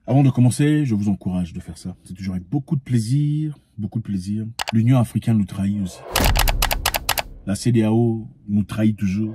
Avant de commencer, je vous encourage de faire ça. C'est toujours avec beaucoup de plaisir, beaucoup de plaisir. L'Union africaine nous trahit aussi. La CEDEAO nous trahit toujours.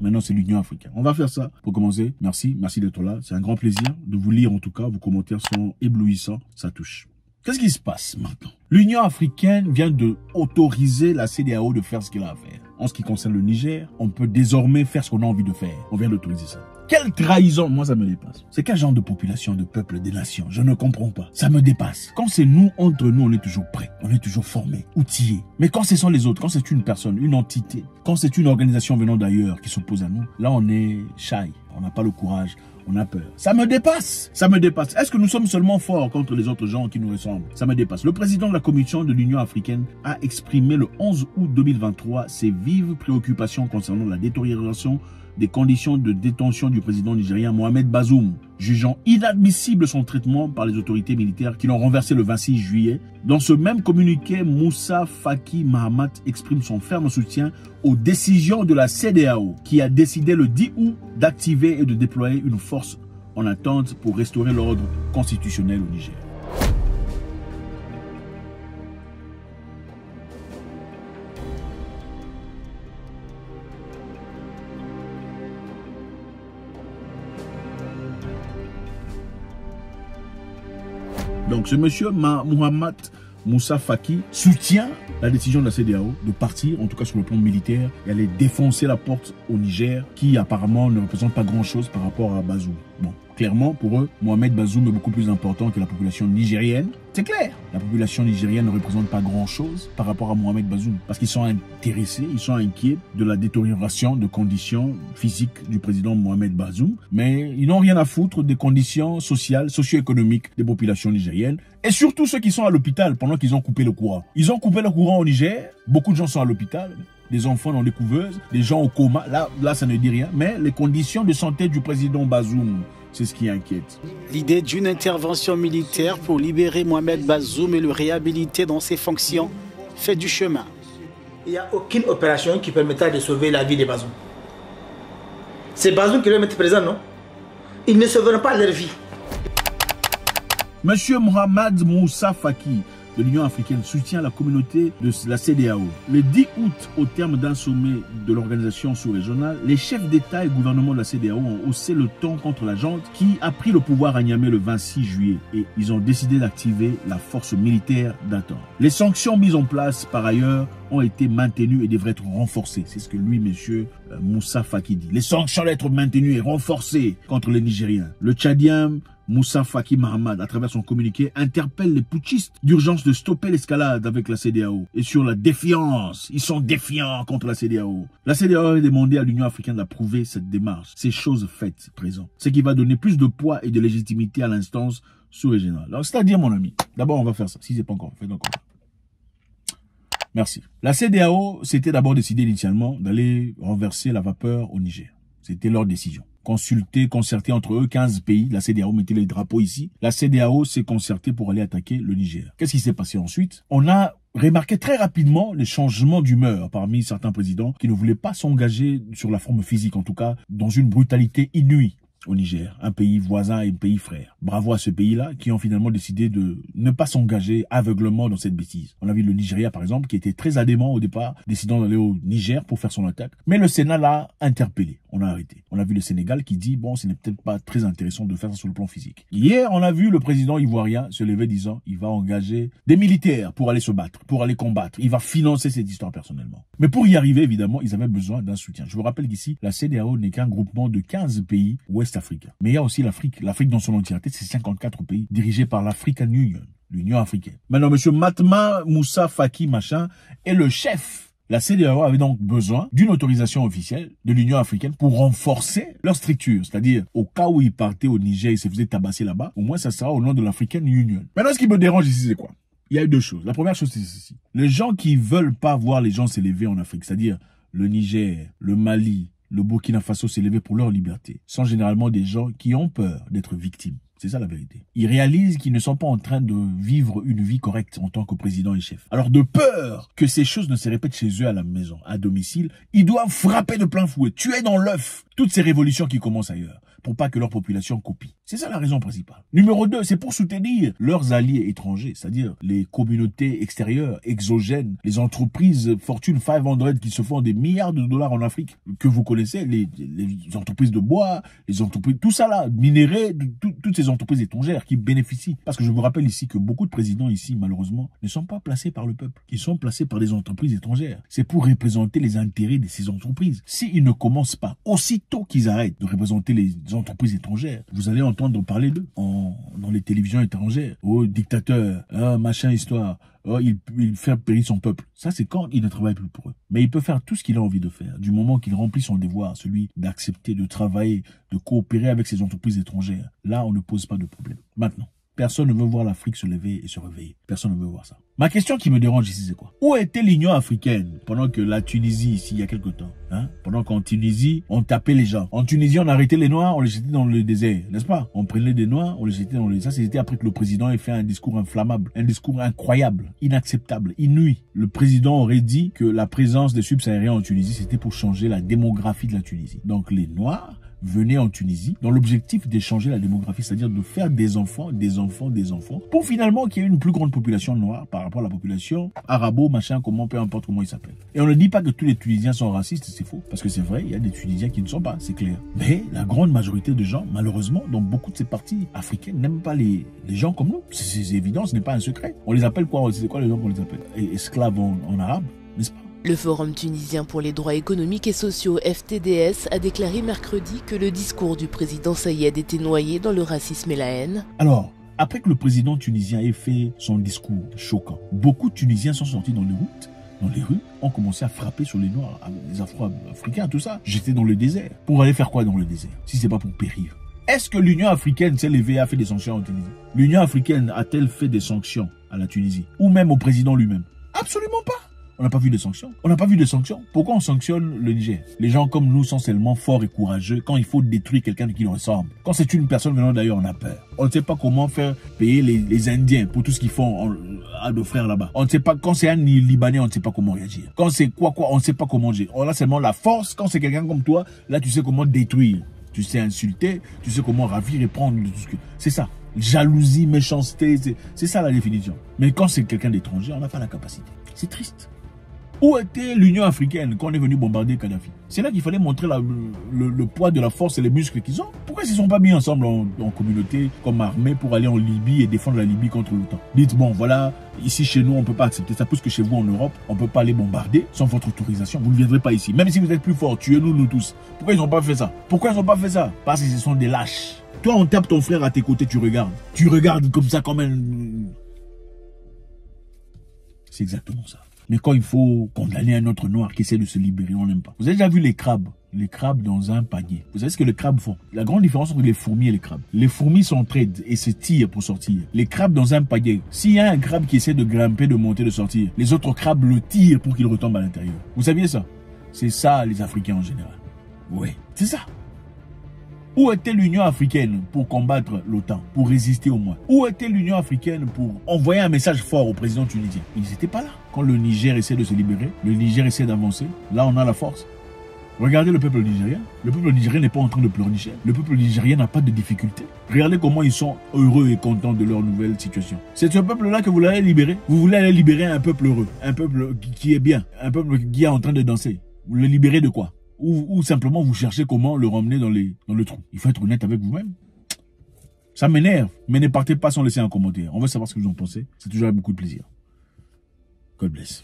Maintenant, c'est l'Union africaine. On va faire ça. Pour commencer, merci d'être là. C'est un grand plaisir de vous lire en tout cas. Vos commentaires sont éblouissants. Ça touche. Qu'est-ce qui se passe maintenant? L'Union africaine vient de autoriser la CEDEAO de faire ce qu'elle a à faire. En ce qui concerne le Niger, on peut désormais faire ce qu'on a envie de faire. On vient d'autoriser ça. Quelle trahison! Moi, ça me dépasse. C'est quel genre de population, de peuple, des nations? Je ne comprends pas. Ça me dépasse. Quand c'est nous, entre nous, on est toujours prêts. On est toujours formés, outillés. Mais quand ce sont les autres, quand c'est une personne, une entité, quand c'est une organisation venant d'ailleurs qui s'oppose à nous, là, on est shy. On n'a pas le courage. On a peur. Ça me dépasse. Ça me dépasse. Est-ce que nous sommes seulement forts contre les autres gens qui nous ressemblent? Ça me dépasse. Le président de la Commission de l'Union africaine a exprimé le 11 août 2023 ses vives préoccupations concernant la détérioration des conditions de détention du président nigérien Mohamed Bazoum, jugeant inadmissible son traitement par les autorités militaires qui l'ont renversé le 26 juillet. Dans ce même communiqué, Moussa Faki Mahamat exprime son ferme soutien aux décisions de la CEDEAO qui a décidé le 10 août d'activer et de déployer une force en attente pour restaurer l'ordre constitutionnel au Niger. Donc ce monsieur Mohamed Moussa Faki soutient la décision de la CEDEAO de partir, en tout cas sur le plan militaire, et aller défoncer la porte au Niger, qui apparemment ne représente pas grand-chose par rapport à Bazoum. Bon, clairement, pour eux, Mohamed Bazoum est beaucoup plus important que la population nigérienne. C'est clair. La population nigérienne ne représente pas grand-chose par rapport à Mohamed Bazoum, parce qu'ils sont intéressés, ils sont inquiets de la détérioration de conditions physiques du président Mohamed Bazoum, mais ils n'ont rien à foutre des conditions sociales, socio-économiques des populations nigériennes, et surtout ceux qui sont à l'hôpital pendant qu'ils ont coupé le courant. Ils ont coupé le courant au Niger, beaucoup de gens sont à l'hôpital, des enfants dans des couveuses, des gens au coma, là ça ne dit rien, mais les conditions de santé du président Bazoum, c'est ce qui inquiète. L'idée d'une intervention militaire pour libérer Mohamed Bazoum et le réhabiliter dans ses fonctions fait du chemin. Il n'y a aucune opération qui permettra de sauver la vie de Bazoum. C'est Bazoum qui doit être présent, non? Ils ne sauveront pas leur vie. Monsieur Mohamed Moussa Faki de l'Union africaine soutient la communauté de la CEDEAO. Le 10 août, au terme d'un sommet de l'organisation sous-régionale, les chefs d'État et gouvernement de la CEDEAO ont haussé le ton contre la junte qui a pris le pouvoir à Niamey le 26 juillet et ils ont décidé d'activer la force militaire d'attente. Les sanctions mises en place par ailleurs ont été maintenues et devraient être renforcées. C'est ce que lui, monsieur Moussa Faki dit. Les sanctions doivent être maintenues et renforcées contre les Nigériens. Le Tchadien Moussa Faki Mahamat, à travers son communiqué, interpelle les putschistes d'urgence de stopper l'escalade avec la CEDEAO et sur la défiance. Ils sont défiants contre la CEDEAO. La CEDEAO a demandé à l'Union africaine d'approuver cette démarche, ces choses faites présent, ce qui va donner plus de poids et de légitimité à l'instance sous-régionale. Alors, c'est-à-dire, mon ami, d'abord, on va faire ça. Si c'est pas encore fait, encore. Merci. La CEDEAO s'était d'abord décidé initialement d'aller renverser la vapeur au Niger. C'était leur décision. Concerté entre eux, 15 pays. La CEDEAO mettait les drapeaux ici. La CEDEAO s'est concertée pour aller attaquer le Niger. Qu'est-ce qui s'est passé ensuite? On a remarqué très rapidement les changements d'humeur parmi certains présidents qui ne voulaient pas s'engager sur la forme physique, en tout cas, dans une brutalité inouïe au Niger, un pays voisin et un pays frère. Bravo à ce pays-là qui ont finalement décidé de ne pas s'engager aveuglement dans cette bêtise. On a vu le Nigeria par exemple qui était très adamant au départ, décidant d'aller au Niger pour faire son attaque. Mais le Sénat l'a interpellé, on a arrêté. On a vu le Sénégal qui dit bon, ce n'est peut-être pas très intéressant de faire ça sur le plan physique. Hier, on a vu le président ivoirien se lever disant il va engager des militaires pour aller se battre, pour aller combattre. Il va financer cette histoire personnellement. Mais pour y arriver, évidemment, ils avaient besoin d'un soutien. Je vous rappelle qu'ici, la CEDEAO n'est qu'un groupement de 15 pays ouest-africains. Mais il y a aussi l'Afrique. L'Afrique dans son entièreté, c'est 54 pays dirigés par l'African Union, l'Union africaine. Maintenant, monsieur Matma Moussa Faki Machin est le chef. La CEDEAO avait donc besoin d'une autorisation officielle de l'Union africaine pour renforcer leur structure. C'est-à-dire, au cas où ils partaient au Niger et se faisaient tabasser là-bas, au moins ça sera au nom de l'African Union. Maintenant, ce qui me dérange ici, c'est quoi? Il y a eu deux choses. La première chose, c'est ceci. Les gens qui veulent pas voir les gens s'élever en Afrique, c'est-à-dire le Niger, le Mali, le Burkina Faso s'élever pour leur liberté, sont généralement des gens qui ont peur d'être victimes. C'est ça la vérité. Ils réalisent qu'ils ne sont pas en train de vivre une vie correcte en tant que président et chef. Alors de peur que ces choses ne se répètent chez eux à la maison, à domicile, ils doivent frapper de plein fouet, tuer dans l'œuf toutes ces révolutions qui commencent ailleurs. pour pas que leur population copie. C'est ça la raison principale. Numéro 2, c'est pour soutenir leurs alliés étrangers, c'est-à-dire les communautés extérieures, exogènes, les entreprises Fortune 500 qui se font des milliards de dollars en Afrique, que vous connaissez, les entreprises de bois, les entreprises, tout ça là, minéraux, toutes ces entreprises étrangères qui bénéficient. Parce que je vous rappelle ici que beaucoup de présidents ici, malheureusement, ne sont pas placés par le peuple, qui sont placés par des entreprises étrangères. C'est pour représenter les intérêts de ces entreprises. S'ils ne commencent pas, aussitôt qu'ils arrêtent de représenter les entreprises étrangères, vous allez entendre parler d'eux dans les télévisions étrangères. Oh, dictateur, machin histoire. Oh, il fait périr son peuple. Ça, c'est quand il ne travaille plus pour eux. Mais il peut faire tout ce qu'il a envie de faire, du moment qu'il remplit son devoir, celui d'accepter, de travailler, de coopérer avec ces entreprises étrangères. Là, on ne pose pas de problème. Maintenant, personne ne veut voir l'Afrique se lever et se réveiller. Personne ne veut voir ça. Ma question qui me dérange ici, c'est quoi? Où était l'Union africaine pendant que la Tunisie, ici, il y a quelque temps, pendant qu'en Tunisie, on tapait les gens. En Tunisie, on arrêtait les Noirs, on les jetait dans le désert, n'est-ce pas? On prenait des Noirs, on les jetait dans le... Ça, c'était après que le président ait fait un discours inflammable, un discours incroyable, inacceptable, inouï. Le président aurait dit que la présence des subsahariens en Tunisie, c'était pour changer la démographie de la Tunisie. Donc, les Noirs venaient en Tunisie dans l'objectif d'échanger la démographie, c'est-à-dire de faire des enfants, pour finalement qu'il y ait une plus grande population noire par rapport à la population arabo, machin, peu importe comment ils s'appellent. Et on ne dit pas que tous les Tunisiens sont racistes, c'est faux, parce que c'est vrai, il y a des Tunisiens qui ne sont pas, c'est clair. Mais la grande majorité de gens, malheureusement, dans beaucoup de ces parties africaines, n'aiment pas les gens comme nous. C'est évident, ce n'est pas un secret. On les appelle quoi? C'est quoi les gens qu'on les appelle? Esclaves en arabe, n'est-ce pas? Le Forum tunisien pour les droits économiques et sociaux FTDS a déclaré mercredi que le discours du président Saïed était noyé dans le racisme et la haine. Alors, après que le président tunisien ait fait son discours choquant, beaucoup de Tunisiens sont sortis dans les rues, ont commencé à frapper sur les Noirs, les Afro-Africains, tout ça. J'étais dans le désert. Pour aller faire quoi dans le désert, si c'est pas pour périr? Est-ce que l'Union africaine s'est levée et a fait des sanctions en Tunisie? L'Union africaine a-t-elle fait des sanctions à la Tunisie? Ou même au président lui-même? Absolument pas. On n'a pas vu de sanctions. On n'a pas vu de sanctions. Pourquoi on sanctionne le Niger? Les gens comme nous sont seulement forts et courageux quand il faut détruire quelqu'un qui nous ressemble. Quand c'est une personne venant d'ailleurs, on a peur. On ne sait pas comment faire payer les Indiens pour tout ce qu'ils font à nos frères là-bas. On ne sait pas, quand c'est un Libanais, on ne sait pas comment réagir. Quand c'est quoi, on ne sait pas comment agir. On a seulement la force. Quand c'est quelqu'un comme toi, là, tu sais comment détruire. Tu sais insulter, tu sais comment ravir et prendre tout ce que... C'est ça. Jalousie, méchanceté, c'est ça la définition. Mais quand c'est quelqu'un d'étranger, on n'a pas la capacité. C'est triste. Où était l'Union africaine quand on est venu bombarder Kadhafi? C'est là qu'il fallait montrer le poids de la force et les muscles qu'ils ont. Pourquoi ils ne se sont pas mis ensemble en communauté, comme armée, pour aller en Libye et défendre la Libye contre l'OTAN? Dites, bon, voilà, ici chez nous, on ne peut pas accepter ça, plus que chez vous en Europe, on ne peut pas aller bombarder sans votre autorisation. Vous ne viendrez pas ici. Même si vous êtes plus fort, tuez-nous, nous tous. Pourquoi ils n'ont pas fait ça? Pourquoi ils n'ont pas fait ça? Parce que ce sont des lâches. Toi, on tape ton frère à tes côtés, tu regardes. Tu regardes comme ça, comme un... C'est exactement ça. Mais quand il faut condamner un autre noir qui essaie de se libérer, on n'aime pas. Vous avez déjà vu les crabes? Les crabes dans un panier. Vous savez ce que les crabes font? La grande différence entre les fourmis et les crabes. Les fourmis s'entraident et se tirent pour sortir. Les crabes dans un panier. S'il y a un crabe qui essaie de grimper, de monter, de sortir, les autres crabes le tirent pour qu'il retombe à l'intérieur. Vous saviez ça? C'est ça les Africains en général. Oui, c'est ça. Où était l'Union africaine pour combattre l'OTAN, pour résister au moins? Où était l'Union africaine pour envoyer un message fort au président tunisien? Ils n'étaient pas là. Quand le Niger essaie de se libérer, le Niger essaie d'avancer, là on a la force. Regardez le peuple nigérien. Le peuple nigérien n'est pas en train de pleurnicher. Le peuple nigérien n'a pas de difficultés. Regardez comment ils sont heureux et contents de leur nouvelle situation. C'est ce peuple-là que vous voulez libérer. Vous voulez aller libérer un peuple heureux, un peuple qui est bien, un peuple qui est en train de danser. Vous le libérez de quoi? Ou simplement vous cherchez comment le ramener dans le trou. Il faut être honnête avec vous-même. Ça m'énerve, mais ne partez pas sans laisser un commentaire. On veut savoir ce que vous en pensez. C'est toujours avec beaucoup de plaisir. God bless.